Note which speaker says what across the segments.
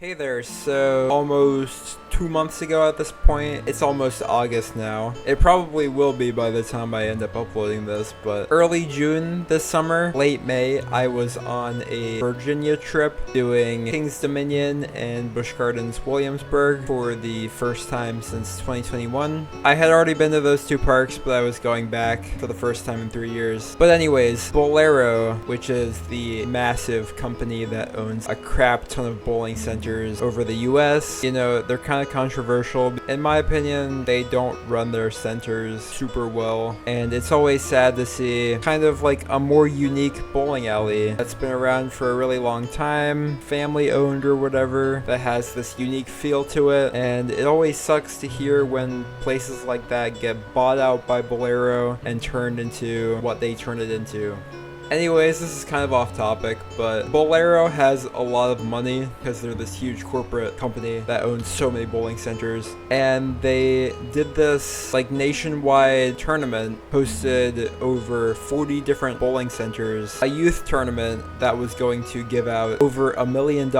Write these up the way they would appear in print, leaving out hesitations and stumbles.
Speaker 1: Hey there, so almost 2 months ago at this point, it's almost August now. It probably will be by the time I end up uploading this, but early June this summer, late May, I was on a Virginia trip doing Kings Dominion and Busch Gardens Williamsburg for the first time since 2021. I had already been to those two parks, but I was going back for the first time in 3 years. But anyways, Bowlero, which is the massive company that owns a crap ton of bowling centers over the US. You know, they're kind of controversial. In my opinion, they don't run their centers super well, and it's always sad to see kind of like a more unique bowling alley that's been around for a really long time, family owned or whatever, that has this unique feel to it. And it always sucks to hear when places like that get bought out by Bowlero and turned into what they turn it into. Anyways, this is kind of off topic, but Bowlero has a lot of money because they're this huge corporate company that owns so many bowling centers. And they did this like nationwide tournament, hosted over 40 different bowling centers, a youth tournament that was going to give out over $1 million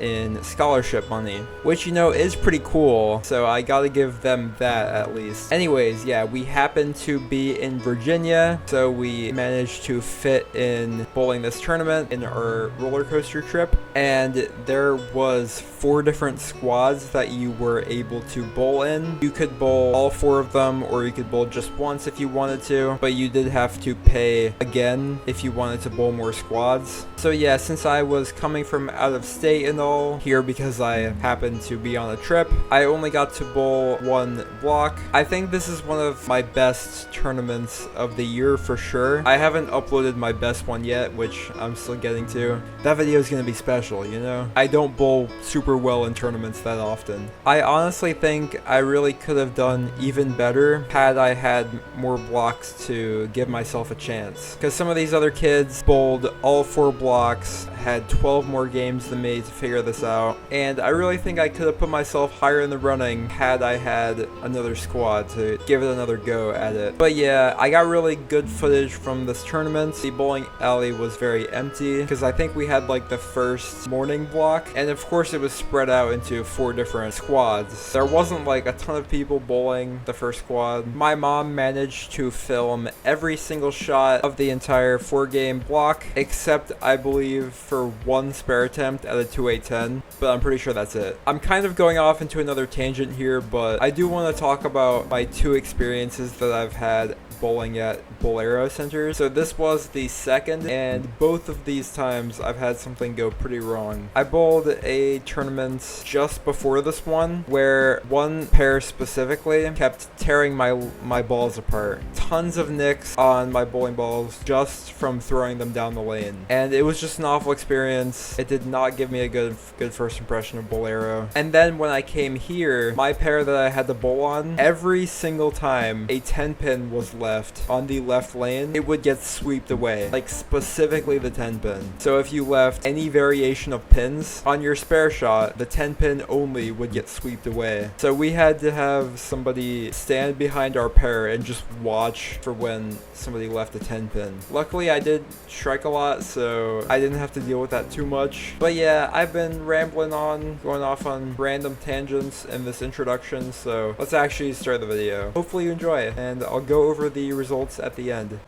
Speaker 1: in scholarship money, which, you know, is pretty cool. So I gotta give them that at least. Anyways, yeah, we happened to be in Virginia, so we managed to fit in bowling this tournament in our roller coaster trip, and there was 4 different squads that you were able to bowl in. You could bowl all 4 of them, or you could bowl just once if you wanted to, but you did have to pay again if you wanted to bowl more squads. So yeah, since I was coming from out of state and all here because I happened to be on a trip, I only got to bowl 1 block. I think this is one of my best tournaments of the year for sure. I haven't uploaded my best one yet, which I'm still getting to. That video is going to be special, you know? I don't bowl super well in tournaments that often. I honestly think I really could have done even better had I had more blocks to give myself a chance. Because some of these other kids bowled all 4 blocks, had 12 more games than me to figure this out, and I really think I could have put myself higher in the running had I had another squad to give it another go at it. But yeah, I got really good footage from this tournament. The bowling alley was very empty because I think we had like the first morning block, and of course it was spread out into 4 different squads. There wasn't like a ton of people bowling the first squad. My mom managed to film every single shot of the entire 4-game block, except I believe for 1 spare attempt at a 2-8-10, but I'm pretty sure that's it. I'm kind of going off into another tangent here, but I do want to talk about my 2 experiences that I've had bowling at Bowlero centers. So this was the second, and both of these times I've had something go pretty wrong. I bowled a tournament just before this one where one pair specifically kept tearing my balls apart. Tons of nicks on my bowling balls just from throwing them down the lane, and it was just an awful experience. It did not give me a good first impression of Bowlero. And then when I came here, my pair that I had to bowl on, every single time a 10-pin was left on the left lane, it would get swept away, like specifically the 10-pin. So if you left any variation of pins on your spare shot, the 10-pin only would get swept away. So we had to have somebody stand behind our pair and just watch for when somebody left a 10-pin. Luckily I did strike a lot, so I didn't have to deal with that too much. But yeah, I've been rambling on, going off on random tangents in this introduction, so let's actually start the video. Hopefully you enjoy it, and I'll go over the results at the end.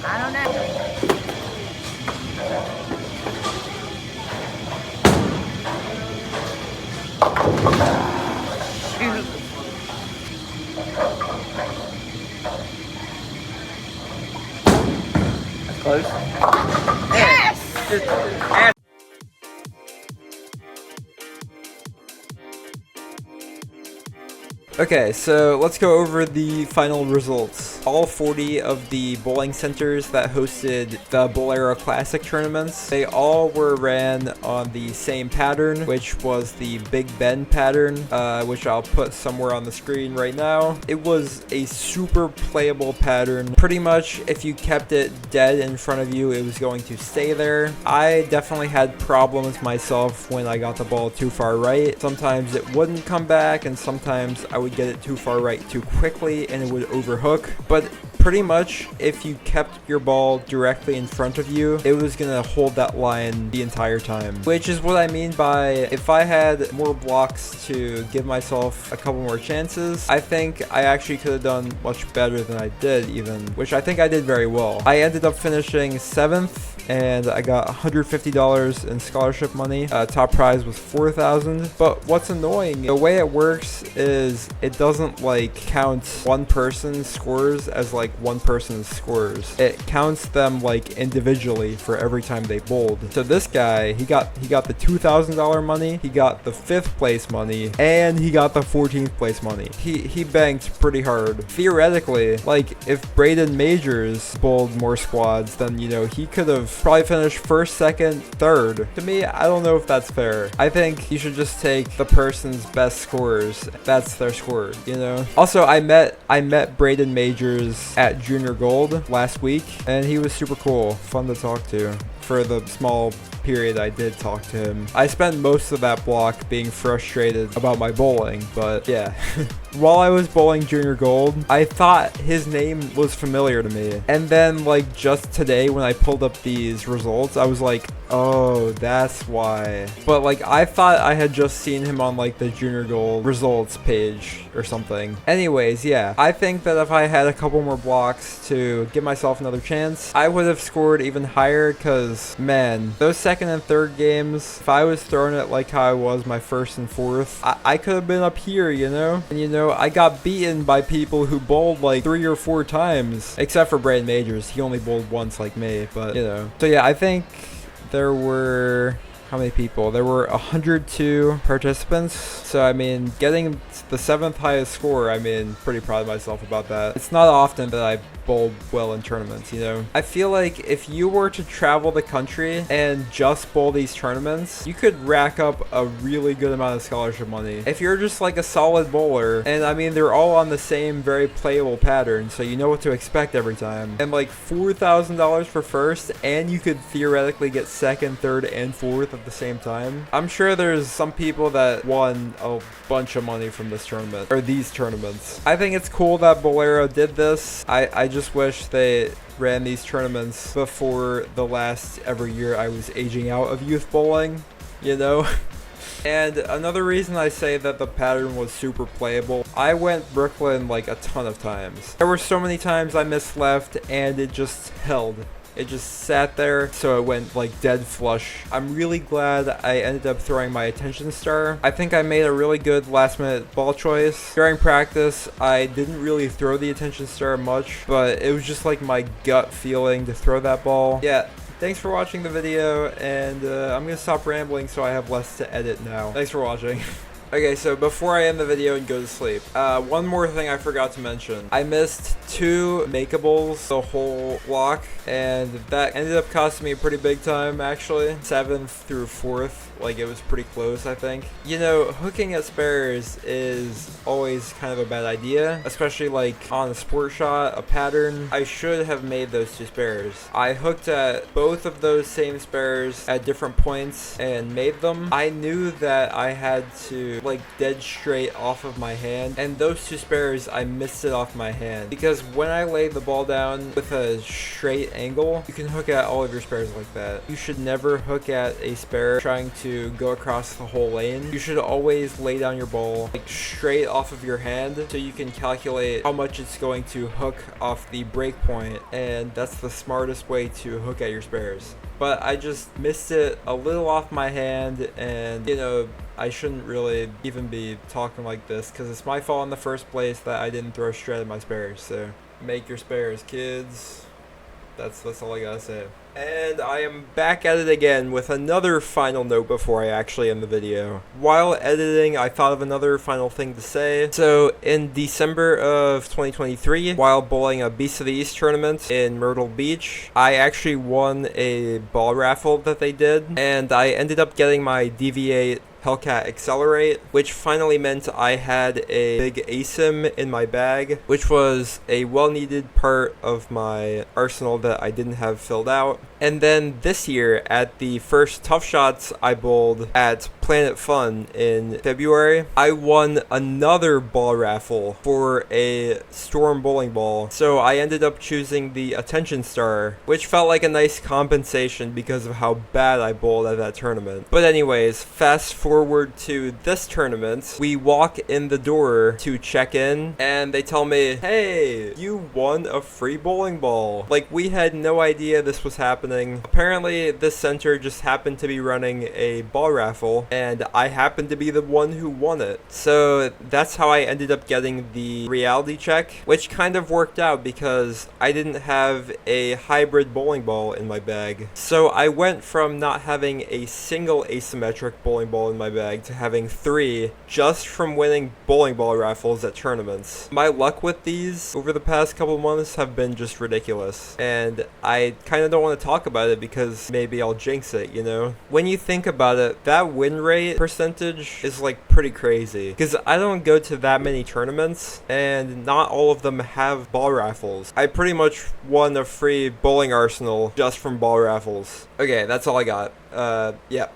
Speaker 2: I don't know.
Speaker 1: That's close.
Speaker 2: Yes!
Speaker 1: Just ask. Okay, so let's go over the final results. All 40 of the bowling centers that hosted the Bowlero Classic tournaments, they all were ran on the same pattern, which was the Big Ben pattern, which I'll put somewhere on the screen right now. It was a super playable pattern. Pretty much, if you kept it dead in front of you, it was going to stay there. I definitely had problems myself when I got the ball too far right. Sometimes it wouldn't come back, and sometimes I would get it too far right too quickly and it would overhook. But pretty much, if you kept your ball directly in front of you, it was gonna hold that line the entire time. Which is what I mean by, if I had more blocks to give myself a couple more chances, I think I actually could have done much better than I did even, which I think I did very well. I ended up finishing 7th, and I got $150 in scholarship money. Top prize was $4,000. But what's annoying, the way it works is it doesn't like count one person's scores as like one person's scores. It counts them like individually for every time they bowled. So this guy, he got the $2,000 money, he got the 5th place money, and he got the 14th place money. He banked pretty hard. Theoretically, like if Braden Majors bowled more squads, then you know he could have probably finished 1st, 2nd, 3rd. To me, I don't know if that's fair. I think you should just take the person's best scores. That's their score, you know? Also, I met Braden Majors at Junior Gold last week, and he was super cool. Fun to talk to. For the small period I did talk to him. I spent most of that block being frustrated about my bowling, but yeah. While I was bowling Junior Gold, I thought his name was familiar to me. And then like just today when I pulled up these results, I was like, oh, that's why. But like I thought I had just seen him on like the Junior Gold results page or something. Anyways, yeah. I think that if I had a couple more blocks to give myself another chance, I would have scored even higher, because man, those 2nd and 3rd games, if I was throwing it like how I was my 1st and 4th, I could have been up here, you know? And you know, I got beaten by people who bowled like 3 or 4 times, except for Braden Majors. He only bowled once like me, but you know. So yeah, I think there were, how many people? There were 102 participants. So I mean, getting the 7th highest score, I mean, pretty proud of myself about that. It's not often that I bowled well in tournaments, you know? I feel like if you were to travel the country and just bowl these tournaments, you could rack up a really good amount of scholarship money. If you're just like a solid bowler, and I mean, they're all on the same very playable pattern, so you know what to expect every time. And like $4,000 for 1st, and you could theoretically get 2nd, 3rd, and 4th at the same time. I'm sure there's some people that won a bunch of money from this tournament, or these tournaments. I think it's cool that Bowlero did this. I just wish they ran these tournaments before the last ever year I was aging out of youth bowling, you know? And another reason I say that the pattern was super playable, I went Brooklyn like a ton of times. There were so many times I missed left and it just held. It just sat there, so it went like dead flush. I'm really glad I ended up throwing my attention star. I think I made a really good last minute ball choice. During practice, I didn't really throw the attention star much, but it was just like my gut feeling to throw that ball. Yeah. Thanks for watching the video, and I'm gonna stop rambling so I have less to edit now. Thanks for watching. Okay, so before I end the video and go to sleep, one more thing I forgot to mention. I missed 2 makeables the whole block, and that ended up costing me a pretty big time, actually. 7th through 4th, like it was pretty close, I think. You know, hooking at spares is always kind of a bad idea, especially like on a sport shot, a pattern. I should have made those 2 spares. I hooked at both of those same spares at different points and made them. I knew that I had to to like dead straight off of my hand, and those 2 spares I missed it off my hand, because when I lay the ball down with a straight angle, you can hook at all of your spares like that. You should never hook at a spare trying to go across the whole lane. You should always lay down your ball like straight off of your hand so you can calculate how much it's going to hook off the break point, and that's the smartest way to hook at your spares. But I just missed it a little off my hand, and you know, I shouldn't really even be talking like this because it's my fault in the first place that I didn't throw straight at my spares. So make your spares, kids. That's all I gotta say. And I am back at it again with another final note before I actually end the video. While editing, I thought of another final thing to say. So in December of 2023, while bowling a Beast of the East tournament in Myrtle Beach, I actually won a ball raffle that they did, and I ended up getting my DV8 Hellcat Accelerate, which finally meant I had a big ASIM in my bag, which was a well-needed part of my arsenal that I didn't have filled out. And then this year, at the first Tough Shots I bowled at Planet Fun in February, I won another ball raffle for a Storm bowling ball. So I ended up choosing the Attention Star, which felt like a nice compensation because of how bad I bowled at that tournament. But anyways, fast forward to this tournament, we walk in the door to check in, and they tell me, hey, you won a free bowling ball. Like, we had no idea this was happening. Apparently, this center just happened to be running a ball raffle, and I happened to be the one who won it. So that's how I ended up getting the reality check, which kind of worked out because I didn't have a hybrid bowling ball in my bag. So I went from not having a single asymmetric bowling ball in my bag to having 3 just from winning bowling ball raffles at tournaments. My luck with these over the past couple months have been just ridiculous, and I kind of don't want to talk about it because maybe I'll jinx it, you know? When you think about it, that win rate percentage is like pretty crazy because I don't go to that many tournaments and not all of them have ball raffles. I pretty much won a free bowling arsenal just from ball raffles. Okay, that's all I got. Yeah.